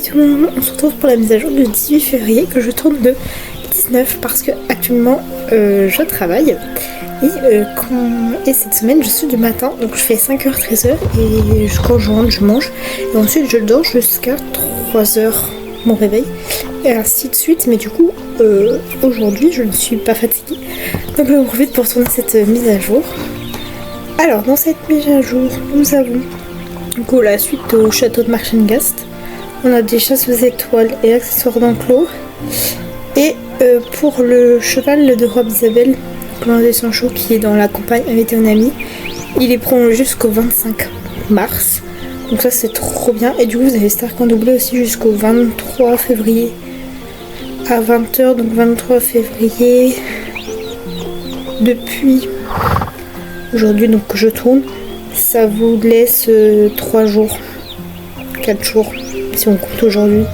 Salut tout le monde, on se retrouve pour la mise à jour du 18 février que je tourne le 19 parce que actuellement je travaille et cette semaine je suis du matin, donc je fais 5h 13h et quand je rentre je mange et ensuite je dors jusqu'à 3h mon réveil et ainsi de suite. Mais du coup aujourd'hui je ne suis pas fatiguée, donc je profite pour tourner cette mise à jour. Alors dans cette mise à jour nous avons du coup la suite au château de Marchengast. On a des chasses aux étoiles et accessoires d'enclos. Et pour le cheval de Robe Isabelle, l'un des Sancho qui est dans la campagne avec un ami, il est prolongé jusqu'au 25 mars. Donc ça c'est trop bien. Et du coup vous avez Stark en doublé aussi jusqu'au 23 février à 20h. Donc 23 février depuis aujourd'hui donc que je tourne. Ça vous laisse 3 jours, 4 jours si on compte aujourd'hui.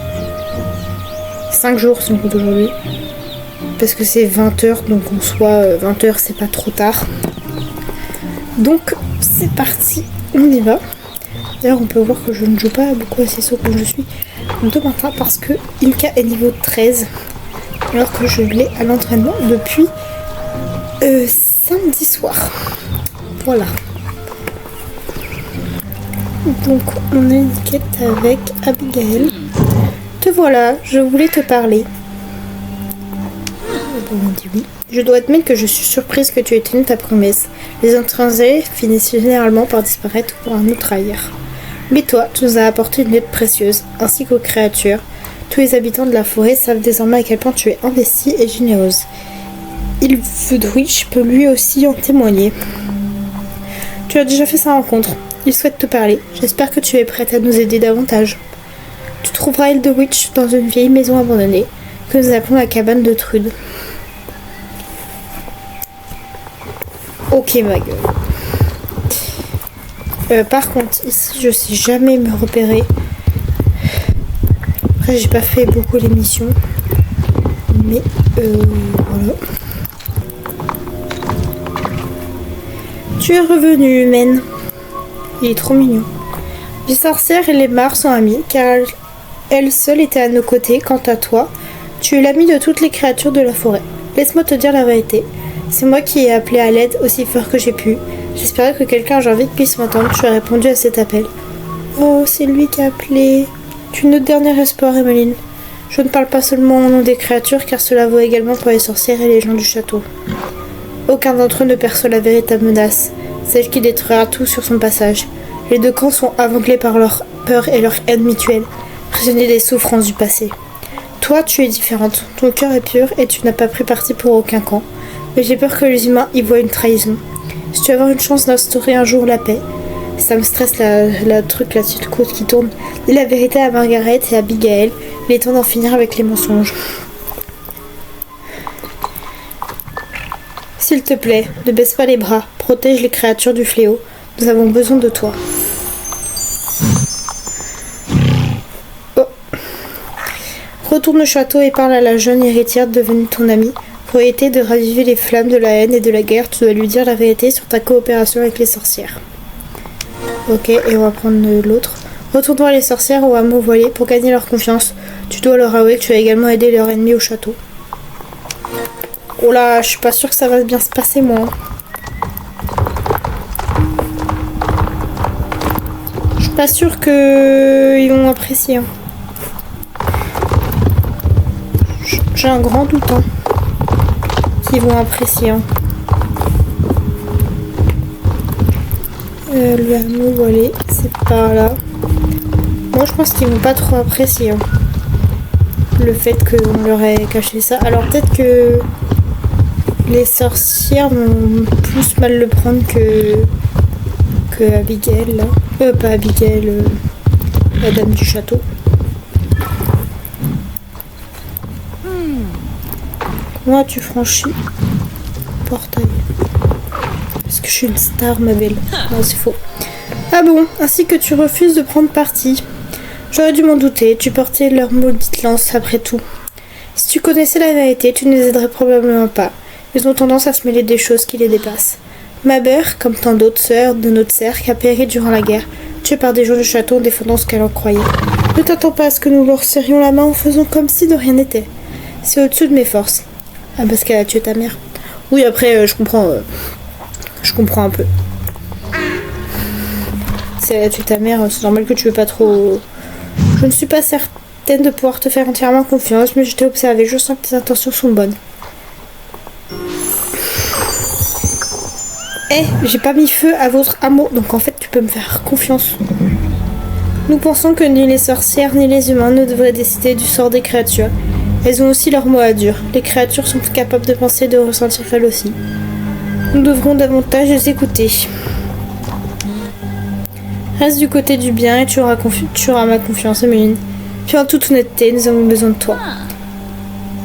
5 jours si on compte aujourd'hui. Parce que c'est 20h, donc en soi 20h c'est pas trop tard. Donc c'est parti, on y va. D'ailleurs on peut voir que je ne joue pas beaucoup assez saut comme je suis de matin parce que Ilka est niveau 13. Alors que je l'ai à l'entraînement depuis samedi soir. Voilà. Donc on a une quête avec Abigail. Te voilà, je voulais te parler. Bon, on dit oui. Je dois admettre que je suis surprise que tu aies tenu ta promesse. Les étrangers finissent généralement par disparaître pour un autre ailleurs. Mais toi, tu nous as apporté une aide précieuse, ainsi qu'aux créatures. Tous les habitants de la forêt savent désormais à quel point tu es investie et généreuse. Ilfudwich peut lui aussi en témoigner. Tu as déjà fait sa rencontre. Il souhaite te parler. J'espère que tu es prête à nous aider davantage. Tu trouveras Ilfudwich dans une vieille maison abandonnée que nous appelons la cabane de Trude. Ok ma gueule. Par contre, ici je sais jamais me repérer. Après j'ai pas fait beaucoup l'émission. Mais voilà. Tu es revenue, humaine. Il est trop mignon. Les sorcières et les mares sont amies, car elles seules étaient à nos côtés. Quant à toi, tu es l'ami de toutes les créatures de la forêt. Laisse-moi te dire la vérité. C'est moi qui ai appelé à l'aide aussi fort que j'ai pu. J'espérais que quelqu'un j'ai envie puisse m'entendre. Tu as répondu à cet appel. Oh, c'est lui qui a appelé. Tu es notre dernier espoir, Emmeline. Je ne parle pas seulement au nom des créatures, car cela vaut également pour les sorcières et les gens du château. Aucun d'entre eux ne perçoit la véritable menace, celle qui détruira tout sur son passage. Les deux camps sont aveuglés par leur peur et leur haine mutuelle, prisonniers des souffrances du passé. Toi, tu es différente, ton cœur est pur et tu n'as pas pris parti pour aucun camp. Mais j'ai peur que les humains y voient une trahison. Si tu veux avoir une chance d'instaurer un jour la paix, ça me stresse la truc là-dessus de côte qui tourne. Dis la vérité à Margaret et à Abigail, il est temps d'en finir avec les mensonges. S'il te plaît, ne baisse pas les bras, protège les créatures du fléau. Nous avons besoin de toi. Oh. Retourne au château et parle à la jeune héritière devenue ton amie. Pour éviter de raviver les flammes de la haine et de la guerre, tu dois lui dire la vérité sur ta coopération avec les sorcières. Ok, et on va prendre l'autre. Retourne voir les sorcières au hameau voilé pour gagner leur confiance. Tu dois leur avouer que tu as également aidé leur ennemi au château. Oh là, je suis pas sûre que ça va bien se passer, moi. Je suis pas sûre qu'ils vont apprécier. J'ai un grand doute qu'ils vont apprécier. Le hameau voilé, c'est par là. Moi, je pense qu'ils vont pas trop apprécier le fait qu'on leur ait caché ça. Alors peut-être que les sorcières vont plus mal le prendre que Abigail là. Pas Abigail, la dame du château. Moi tu franchis le portail. Parce que je suis une star ma belle. Non c'est faux. Ah bon, ainsi que tu refuses de prendre parti. J'aurais dû m'en douter, tu portais leur maudite lance après tout. Si tu connaissais la vérité, tu ne les aiderais probablement pas. Ils ont tendance à se mêler des choses qui les dépassent. Ma mère, comme tant d'autres sœurs de notre cercle, a péri durant la guerre, tuée par des gens du château en défendant ce qu'elle en croyait. Ne t'attends pas à ce que nous leur serrions la main en faisant comme si de rien n'était. C'est au-dessus de mes forces. Ah, parce qu'elle a tué ta mère. Oui, après, je comprends. Je comprends un peu. Si elle a tué ta mère, c'est normal que tu veux pas trop... Je ne suis pas certaine de pouvoir te faire entièrement confiance, mais je t'ai observé. Je sens que tes intentions sont bonnes. J'ai pas mis feu à votre amour, donc en fait, tu peux me faire confiance. Nous pensons que ni les sorcières ni les humains ne devraient décider du sort des créatures. Elles ont aussi leur mot à dire. Les créatures sont capables de penser et de ressentir elles aussi. Nous devrons davantage les écouter. Reste du côté du bien et tu auras ma confiance, Emeline. Puis en toute honnêteté, nous avons besoin de toi.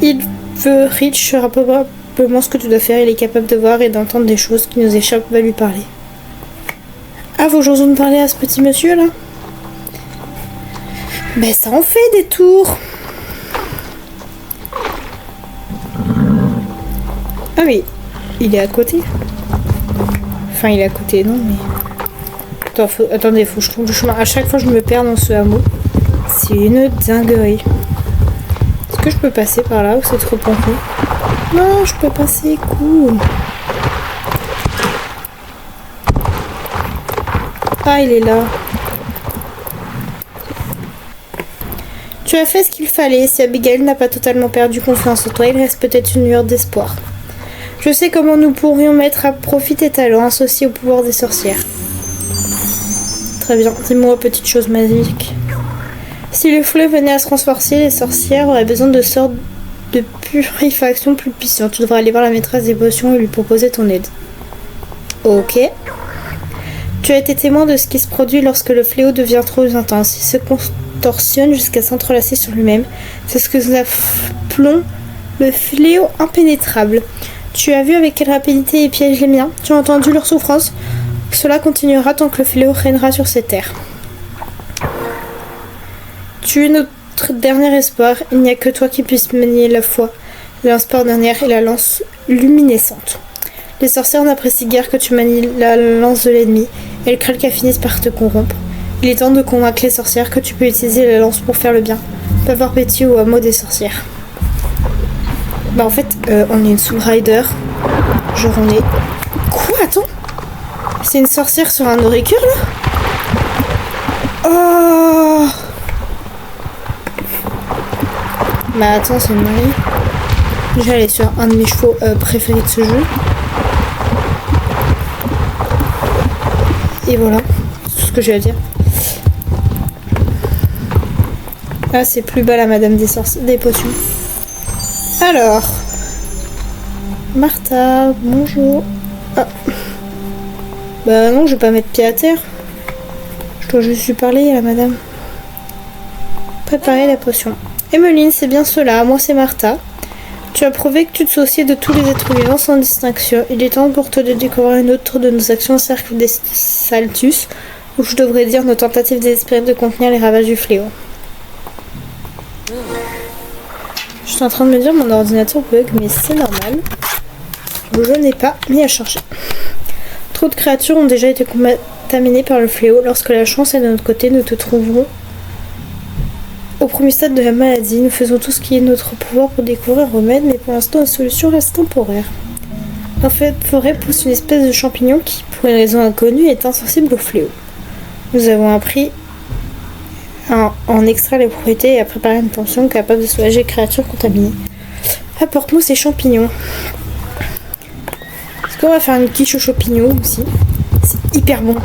Il veut Rich sera probablement ce que tu dois faire. Il est capable de voir et d'entendre des choses qui nous échappent. Va lui parler. Ah, vos gens de parler à ce petit monsieur là? Ben ça en fait des tours. Ah oui, il est à côté. Enfin, il est à côté, non mais... Attendez, faut que je trouve le chemin. À chaque fois, je me perds dans ce hameau. C'est une dinguerie. Est-ce que je peux passer par là ou c'est trop penché? Non, je peux passer, cool. Ah, il est là. Tu as fait ce qu'il fallait. Si Abigail n'a pas totalement perdu confiance en toi, il reste peut-être une lueur d'espoir. Je sais comment nous pourrions mettre à profit tes talents associés au pouvoir des sorcières. Très bien, dis-moi, petite chose magique. Si le fleuve venait à se transforcer, les sorcières auraient besoin de sortes de purification plus puissantes. Tu devrais aller voir la maîtresse des potions et lui proposer ton aide. Ok. Tu as été témoin de ce qui se produit lorsque le fléau devient trop intense. Il se contorsionne jusqu'à s'entrelacer sur lui-même. C'est ce que nous appelons le fléau impénétrable. Tu as vu avec quelle rapidité ils piègent les miens. Tu as entendu leur souffrance. Cela continuera tant que le fléau règnera sur ces terres. Tu es notre dernier espoir. Il n'y a que toi qui puisses manier la foi, la lance dernière et la lance luminescente. Les sorcières n'apprécient guère que tu manies la lance de l'ennemi. Elles craignent qu'elles finissent par te corrompre. Il est temps de convaincre les sorcières que tu peux utiliser la lance pour faire le bien. Pas voir Betty au hameau des sorcières. Bah en fait, on est une Soul Rider. Genre on est... Quoi? Attends. C'est une sorcière sur un auricule là? Oh. Bah attends, c'est une Marie. Déjà elle est sur un de mes chevaux préférés de ce jeu. Et voilà, c'est tout ce que j'ai à dire. Ah, c'est plus bas la madame des potions. Alors, Martha, bonjour. Ah. Bah non, je vais pas mettre pied à terre. Je dois juste lui parler à la madame. Préparer la potion. Emeline, c'est bien cela. Moi, c'est Martha. Tu as prouvé que tu te souciais de tous les êtres vivants sans distinction. Il est temps pour toi de découvrir une autre de nos actions au cercle des Saltus, ou je devrais dire nos tentatives désespérées de contenir les ravages du fléau. Je suis en train de me dire mon ordinateur bug, mais c'est normal. Je n'ai pas mis à charger. Trop de créatures ont déjà été contaminées par le fléau. Lorsque la chance est de notre côté, nous te trouverons au premier stade de la maladie. Nous faisons tout ce qui est de notre pouvoir pour découvrir un remède, mais pour l'instant la solution reste temporaire. Dans cette forêt pousse une espèce de champignon qui, pour une raison inconnue, est insensible au fléau. Nous avons appris à en extraire les propriétés et à préparer une potion capable de soulager les créatures contaminées. Apporte-nous ces champignons. Est-ce qu'on va faire une quiche aux champignons aussi? C'est hyper bon.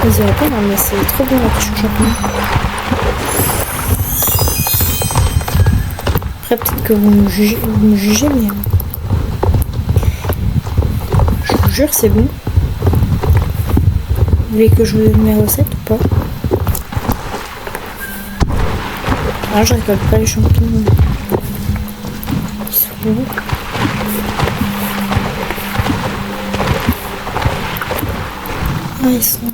Vous direz pas, non mais c'est trop bon la quiche aux champignons. Après peut-être que vous me jugez, mais... je vous jure c'est bon. Vous voulez que je vous donne mes recettes ou pas? Ah, je récolte pas les champignons. Ils sont bons. Ah, ils sont là.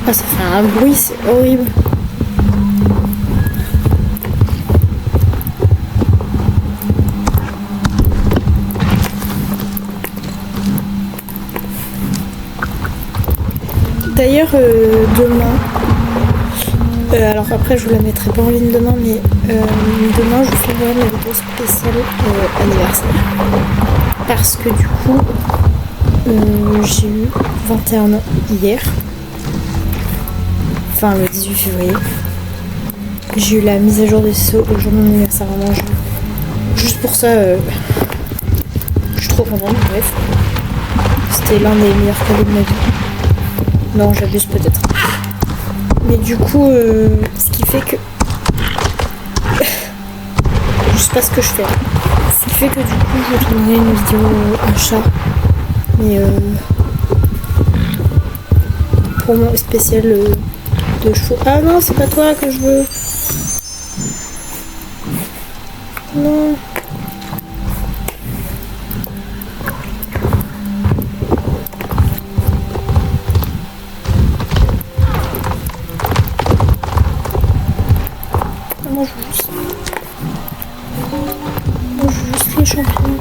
Ah, ça fait un bruit, c'est horrible. D'ailleurs, demain, alors après je vous la mettrai pas en ligne demain, mais demain je filmerai ma vidéo spéciale anniversaire. Parce que du coup, j'ai eu 21 ans hier. Enfin le 18 février. J'ai eu la mise à jour des CESO le jour de mon anniversaire, vraiment. Juste pour ça, je suis trop contente, bref. C'était l'un des meilleurs cadeaux de ma vie. Non, j'abuse peut-être. Mais du coup, ce qui fait que... je sais pas ce que je fais. Ce qui fait que du coup, je tournerai une vidéo achat. Mais pour mon spécial de chevaux. Ah non, c'est pas toi que je veux. Non. Moi je veux juste... les champignons.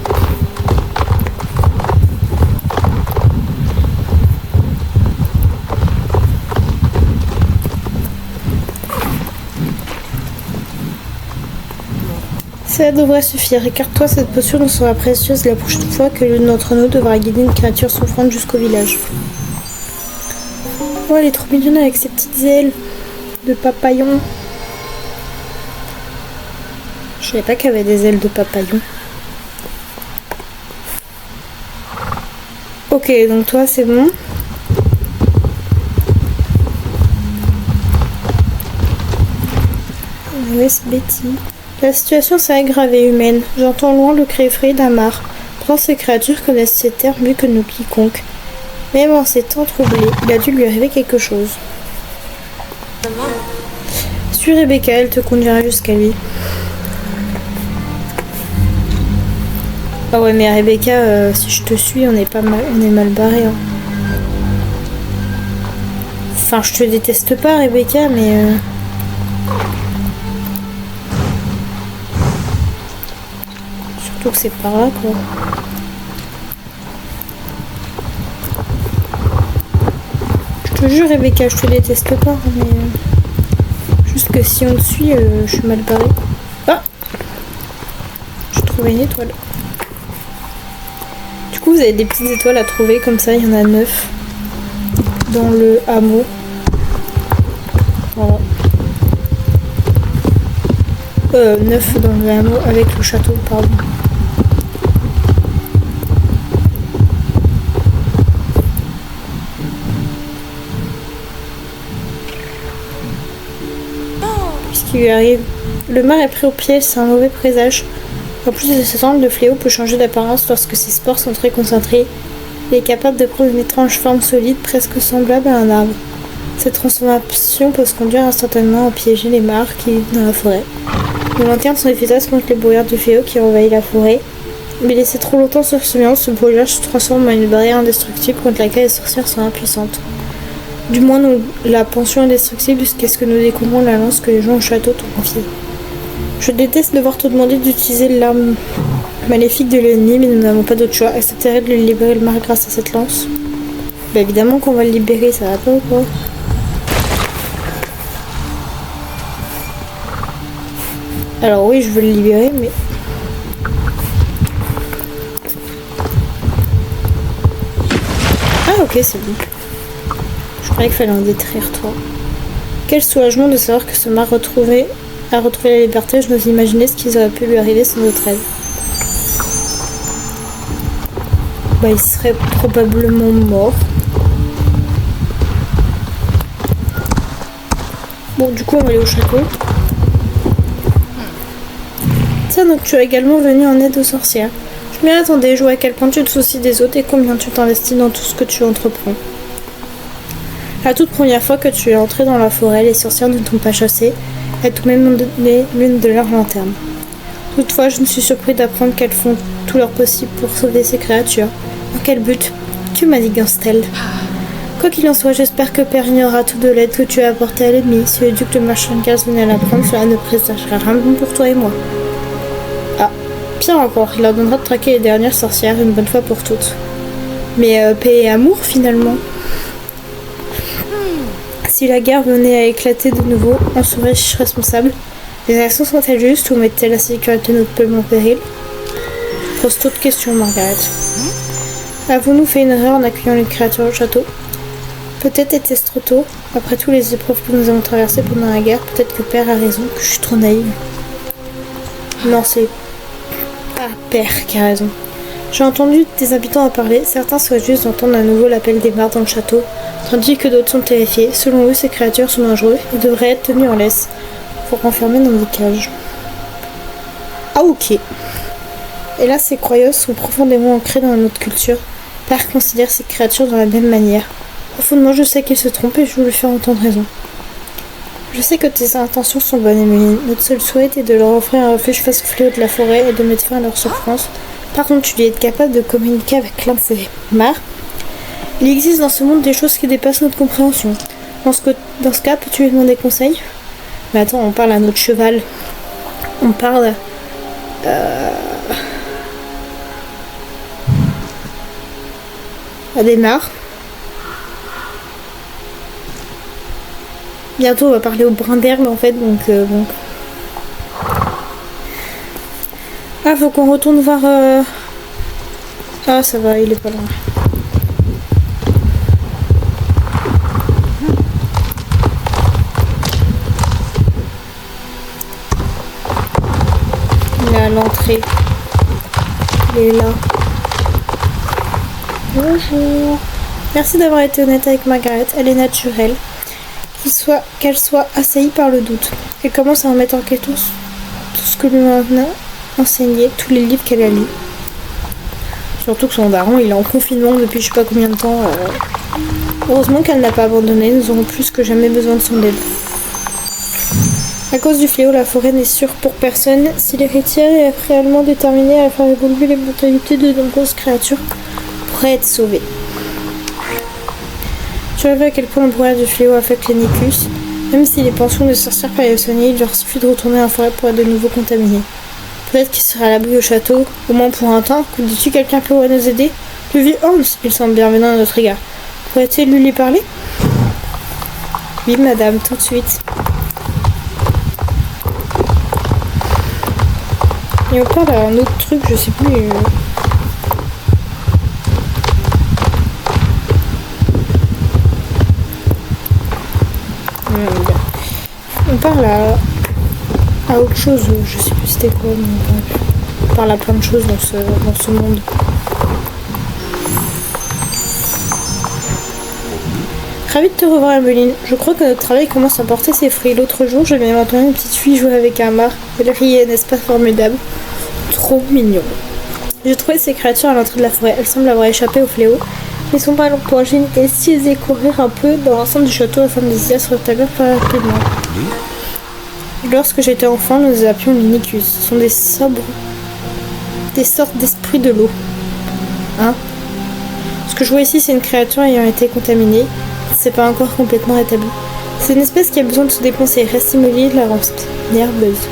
Ça devrait suffire. Écarte-toi, cette potion nous sera précieuse la prochaine fois que l'une d'entre nous devra guider une créature souffrante jusqu'au village. Oh, elle est trop mignonne avec ses petites ailes de papillon. Je savais pas qu'elle avait des ailes de papillon. Ok, donc toi c'est bon. Où est-ce Betty? La situation s'est aggravée, humaine. J'entends loin le cri effrayé d'Amar. Pourtant ces créatures connaissent ces terres mieux que nous quiconque. Même en s'étant troublé, il a dû lui arriver quelque chose. Suis Rebecca, elle te conduira jusqu'à lui. Ah ouais, mais Rebecca, si je te suis, on est mal barré. Hein. Enfin, je te déteste pas, Rebecca, mais... surtout que c'est par là, quoi. Je te jure, Rebecca, je te déteste pas, mais... juste que si on te suit, je suis mal barré. Ah! J'ai trouvé une étoile. Du coup, vous avez des petites étoiles à trouver, comme ça, il y en a 9 dans le hameau. Voilà. 9 dans le hameau avec le château, pardon. Qu'est-ce qui lui arrive? Le mar est pris au piège, c'est un mauvais présage. En plus de s'attendre, le fléau peut changer d'apparence lorsque ses spores sont très concentrés. Il est capable de prendre une étrange forme solide, presque semblable à un arbre. Cette transformation peut se conduire instantanément à piéger les mares qui vivent dans la forêt. Les lanternes sont efficaces contre les brouillards du fléau qui envahit la forêt. Mais laissé trop longtemps sur silence, ce brouillard se transforme en une barrière indestructible contre laquelle les sorcières sont impuissantes. Du moins, nous la pensions indestructible jusqu'à ce que nous découvrons la lance que les gens au château t'ont confiée. Je déteste devoir te demander d'utiliser l'arme maléfique de l'ennemi, mais nous n'avons pas d'autre choix. Accepterais de lui libérer le mar grâce à cette lance? Bah évidemment qu'on va le libérer, ça va pas ou quoi? Alors oui, je veux le libérer, mais... Ah ok, c'est bon. Je croyais qu'il fallait en détruire toi. Quel soulagement de savoir que ce mar a retrouvé la liberté. Je n'ose imaginer ce qui aurait pu lui arriver sans notre aide. Bah, il serait probablement mort. Bon, du coup, on va aller au château. Tiens, donc tu es également venu en aide aux sorcières. Je m'y attendais, je vois à quel point tu te soucies des autres et combien tu t'investis dans tout ce que tu entreprends. La toute première fois que tu es entré dans la forêt, les sorcières ne t'ont pas chassé, elles t'ont même donné l'une de leurs lanternes. Toutefois, je ne suis surpris d'apprendre qu'elles font tout leur possible pour sauver ces créatures. Dans quel but? Que manigance-t-elle? Quoi qu'il en soit, j'espère que Père ignorera tout de l'aide que tu as apportée à l'ennemi. Si le duc de Marchangas venait à l'apprendre, cela ne présagera rien de bon pour toi et moi. Ah, pire encore, il leur donnera de traquer les dernières sorcières une bonne fois pour toutes. Mais paix et amour, finalement. si la guerre venait à éclater de nouveau, en serais-je responsable? Les actions sont-elles justes ou mettent-elles la sécurité de notre peuple en péril? Pose trop de questions, Margaret. Avons-nous fait une erreur en accueillant les créatures au château? Peut-être était-ce trop tôt. Après tous les épreuves que nous avons traversées pendant la guerre, peut-être que Père a raison, que je suis trop naïve. Non, c'est... Ah, Père qui a raison. J'ai entendu des habitants en parler. Certains souhaitent juste d'entendre à nouveau l'appel des barres dans le château, tandis que d'autres sont terrifiés. Selon eux, ces créatures sont dangereuses et devraient être tenues en laisse pour enfermer dans des cages. Ah, ok. Et là, ces croyances sont profondément ancrées dans notre culture. Père considère ces créatures de la même manière. Profondément, je sais qu'il se trompe et je veux lui faire entendre raison. Je sais que tes intentions sont bonnes, Emeline. Notre seul souhait est de leur offrir un refuge face au fléau de la forêt et de mettre fin à leur souffrance. Par contre, tu dois être capable de communiquer avec l'un de ces mares. Il existe dans ce monde des choses qui dépassent notre compréhension. Dans ce cas, peux-tu lui demander conseil? Mais attends, on parle à notre cheval. On parle... à des mares. Bientôt, on va parler au brin d'herbe, en fait, donc bon... Ah, faut qu'on retourne voir... Ah, ça va, il est pas loin. Il est à l'entrée. Il est là. Bonjour. Merci d'avoir été honnête avec Margaret. Elle est naturelle. Qu'elle soit assaillie par le doute. Elle commence à remettre en question tout ce que lui a enseigné, tous les livres qu'elle a lus. Surtout que son daron, il est en confinement depuis je sais pas combien de temps. Heureusement qu'elle n'a pas abandonné, nous aurons plus que jamais besoin de son aide. À cause du fléau, la forêt n'est sûre pour personne. Si l'héritière est réellement déterminée à faire évoluer les mentalités de nombreuses créatures, pourrait être sauvée. Tu as vu à quel point le brouillard du fléau affecte les Nicus. Même si les pensions de sorcières peuvent les soigner, il leur suffit de retourner en forêt pour être de nouveau contaminés. Peut-être qu'il sera à l'abri au château, au moins pour un temps. Que dis-tu, quelqu'un pourrait nous aider? Le vieux Hans, il semble bienveillant à notre égard. Pourrait-il lui parler? Oui, madame, tout de suite. Et on parle à un autre truc, je sais plus. On parle à autre chose, je sais plus c'était quoi, mais bref. On parle à plein de choses dans ce monde. Ravie de te revoir, Emeline. Je crois que notre travail commence à porter ses fruits. L'autre jour, j'ai même entendu une petite fille jouer avec un mar. Elle riait, n'est-ce pas formidable? Trop mignon. J'ai trouvé ces créatures à l'entrée de la forêt. Elles semblent avoir échappé au fléau. Ils sont pas longs pour agir et si elles courir un peu dans l'enceinte du château afin de les se rétablir plus rapidement. Lorsque j'étais enfant, nous les appelions les Nicus. Ce sont des sortes d'esprits de l'eau. Hein? Ce que je vois ici, c'est une créature ayant été contaminée. C'est pas encore complètement rétabli. C'est une espèce qui a besoin de se dépenser. Reste immobile, la rend nerveuse.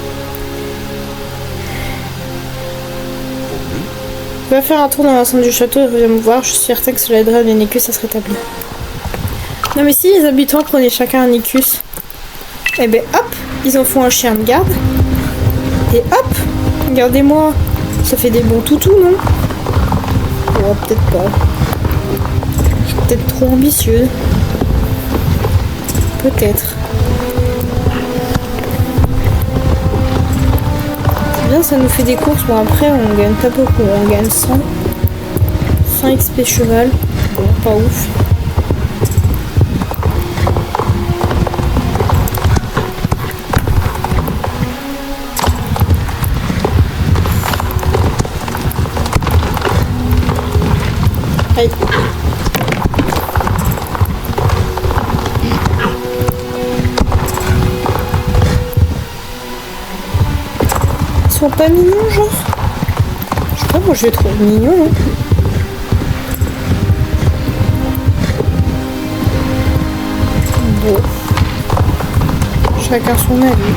Va faire un tour dans l'enceinte du château et reviens me voir. Je suis certain que cela aidera les Nicus à se rétablir. Non mais si les habitants prenaient chacun un Nicus, eh ben hop, ils en font un chien de garde. Et hop, regardez-moi, ça fait des bons toutous, non? Oh, peut-être pas. Je suis peut-être trop ambitieuse. Peut-être. C'est bien, ça nous fait des courses. Bon, après, on gagne pas beaucoup. On gagne 100 XP cheval. Bon, pas ouf. Aïe. Ils sont pas mignons, genre? Je sais pas, moi je les trouve mignons, hein. Bon. Chacun son avis.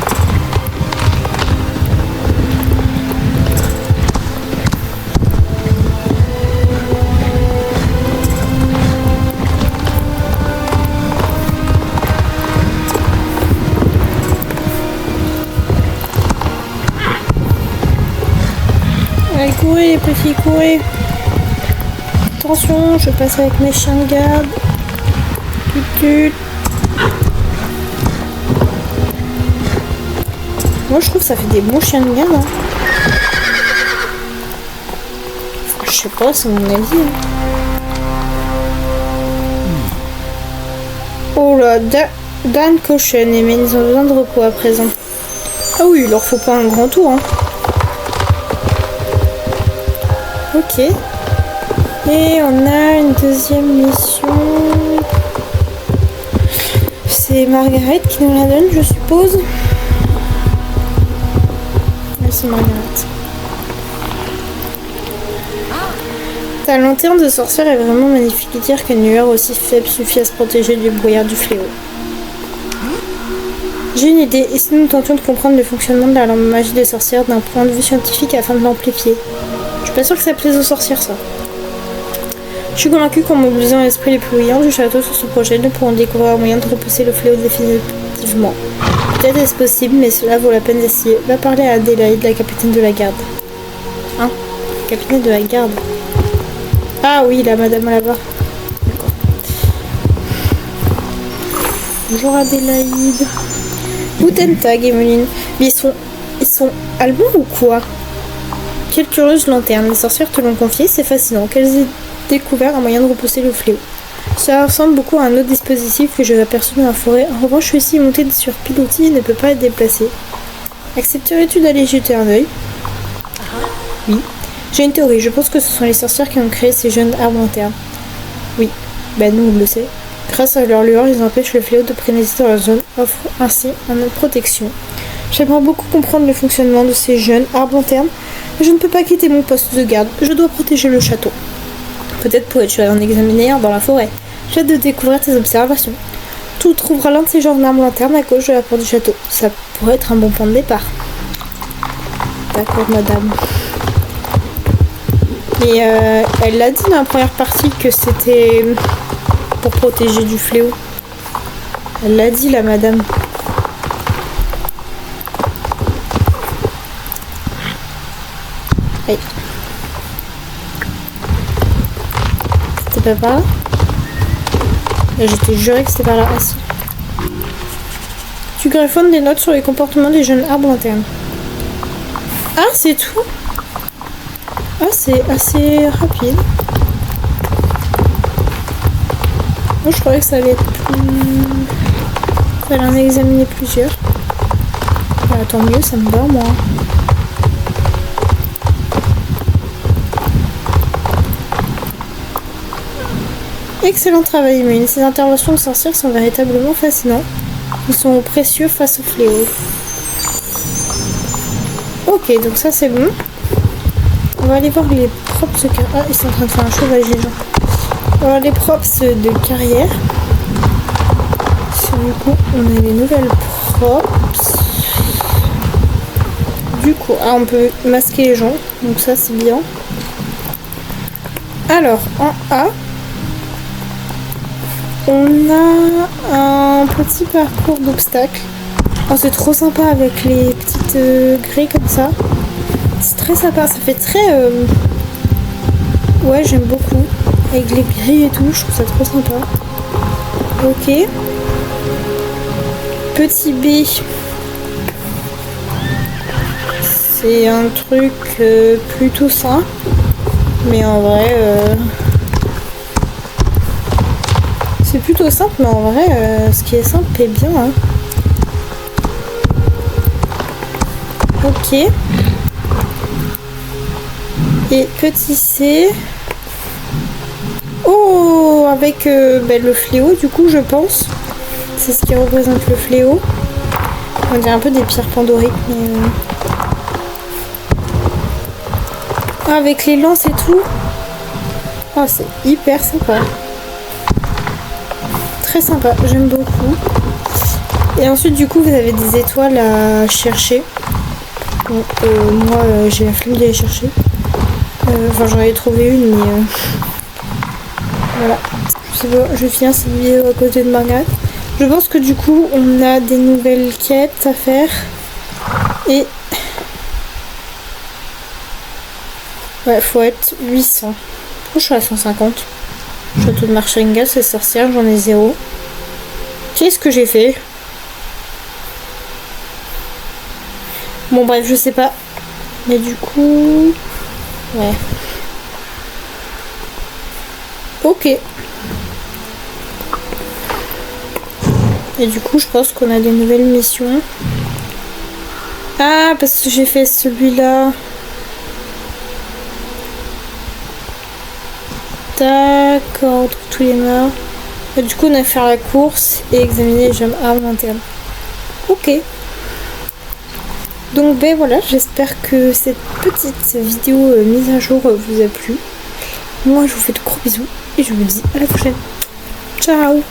Courez les petits, courez. Attention, je passe avec mes chiens de garde. Tut. Moi je trouve que ça fait des bons chiens de garde. Hein. Enfin, je sais pas, c'est mon avis. Hein. Oh là, Dan Cochon, mais ils ont besoin de repos à présent. Ah oui, il leur faut pas un grand tour. Hein. Ok. Et on a une deuxième mission. C'est Margaret qui nous la donne, je suppose. Oui, c'est Margaret. Ta lanterne de sorcière est vraiment magnifique. Dire qu'une lueur aussi faible suffit à se protéger du brouillard du fléau. J'ai une idée. Et si nous tentions de comprendre le fonctionnement de la lampe magique des sorcières d'un point de vue scientifique afin de l'amplifier? Je suis pas sûre que ça plaise aux sorcières, ça. Je suis convaincue qu'en mobilisant l'esprit les plus brillants du château sur ce projet, nous pourrons découvrir un moyen de repousser le fléau définitivement. Peut-être est-ce possible, mais cela vaut la peine d'essayer. Va parler à Adélaïde, la capitaine de la garde. Hein? Capitaine de la garde? Ah oui, la madame là-bas. Bonjour Adélaïde. Guten Tag, Emeline. Mais ils sont allemands ou quoi? Quelle curieuse lanterne. Les sorcières te l'ont confiée, c'est fascinant. Qu'elles aient découvert un moyen de repousser le fléau. Ça ressemble beaucoup à un autre dispositif que j'ai aperçu dans la forêt. En revanche, celui-ci est monté sur pilotis et ne peut pas être déplacé. Accepterais-tu d'aller jeter un œil? Oui. J'ai une théorie. Je pense que ce sont les sorcières qui ont créé ces jeunes arbres lanternes. Oui. Ben nous, on le sait. Grâce à leur lueur, ils empêchent le fléau de pénétrer dans la zone, offrent ainsi une protection. J'aimerais beaucoup comprendre le fonctionnement de ces jeunes arbres lanternes, mais je ne peux pas quitter mon poste de garde. Je dois protéger le château. Peut-être pourrais-tu en examiner un dans la forêt. J'ai hâte de découvrir tes observations. Tu trouveras l'un de ces genres d'arbres lanternes à gauche de la porte du château. Ça pourrait être un bon point de départ. D'accord, madame. Et elle l'a dit dans la première partie que c'était pour protéger du fléau. Elle l'a dit, la madame. Aïe. C'était pas par là? Et j'étais juré que c'était par là. Ah si. Tu griffonnes des notes sur les comportements des jeunes arbres lanternes. Ah, c'est tout? Ah, c'est assez rapide. Moi, je croyais que ça allait être plus... Il fallait en examiner plusieurs. Bah, tant mieux, ça me va, moi. Excellent travail, Emeline. Ces interventions de sorcières sont véritablement fascinantes. Ils sont précieux face au fléau. Ok, donc ça c'est bon. On va aller voir les props de carrière. Ah, ils sont en train de faire un chauffage des gens. On va voir les props de carrière. Sur le coup, on a les nouvelles props. Du coup, on peut masquer les gens. Donc ça c'est bien. Alors, en A, on a un petit parcours d'obstacles. Oh, c'est trop sympa avec les petites grilles comme ça. C'est très sympa, ça fait très... Ouais, j'aime beaucoup. Avec les grilles et tout, je trouve ça trop sympa. Ok. Petit B. C'est un truc plutôt simple. Mais en vrai... C'est plutôt simple, mais en vrai, ce qui est simple est bien. Hein. Ok. Et petit C. Oh, avec le fléau, du coup, je pense. C'est ce qui représente le fléau. On dirait un peu des pierres pandoriques, mais... Ah, avec les lances et tout. Oh, c'est hyper sympa. Très sympa, j'aime beaucoup. Et ensuite, du coup, vous avez des étoiles à chercher. Bon, moi, j'ai la flemme d'aller chercher. Enfin, j'en ai trouvé une, mais... Voilà. C'est bon, je vais finir cette vidéo à côté de Margaret. Je pense que du coup, on a des nouvelles quêtes à faire. Et... Ouais, faut être 800. Je suis à 150. Château de Marchenga, c'est sorcière, j'en ai 0. Qu'est-ce que j'ai fait? Bon bref, je sais pas. Mais du coup... Ouais. Ok. Et du coup, je pense qu'on a des nouvelles missions. Ah, parce que j'ai fait celui-là. D'accord, tous les morts. Et du coup, on a fait la course et examiner les gemmes armes internes. Ok. Donc ben voilà, j'espère que cette petite vidéo mise à jour vous a plu. Moi, je vous fais de gros bisous et je vous dis à la prochaine. Ciao!